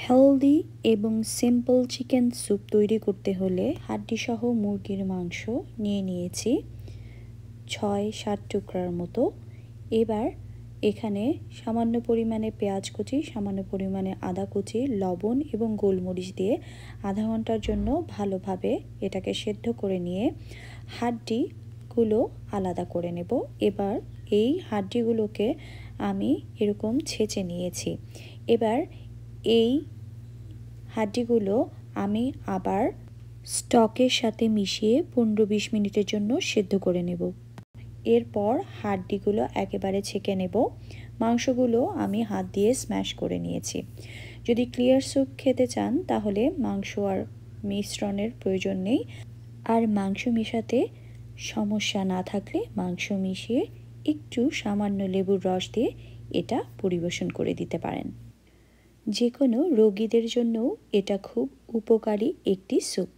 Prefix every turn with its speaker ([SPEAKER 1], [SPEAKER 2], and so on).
[SPEAKER 1] Healthy এবং simple chicken soup তৈরি করতে হলে হাড্ডিসহ মুরগির মাংস নিয়ে নিয়েছি ৬-৭ টুকরার মতো। এবার এখানে সামান্য পরিমাণে পেঁয়াজ কুচি, সামান্য পরিমাণে আদা কুচি, লবণ এবং গোলমরিচ দিয়ে আধা ঘন্টার জন্য ভালোভাবে এটাকে সেদ্ধ করে নিয়ে হাড্ডিগুলো আলাদা করে নেব। এবার এই হাড্ডিগুলোকে আমি এরকম ছেঁচে নিয়েছি। এবার এই হাড্ডিগুলো আমি আবার স্টকের সাথে মিশিয়ে ১৫-২০ মিনিটের জন্য সেদ্ধ করে নেব। এরপর হাড্ডিগুলো একেবারে ছেঁকে নেব। মাংসগুলো আমি হাত দিয়ে স্ম্যাশ করে নিয়েছি। যদি ক্লিয়ার স্যুপ খেতে চান তাহলে মাংস আর মিশ্রণের প্রয়োজন নেই। আর মাংস মেশাতে সমস্যা না থাকলে মাংস মিশিয়ে একটু সামান্য লেবুর রস দিয়ে এটা পরিবেশন করে দিতে পারেন। যে কোনো রোগীদের জন্যও এটা খুব উপকারী একটি স্যুপ।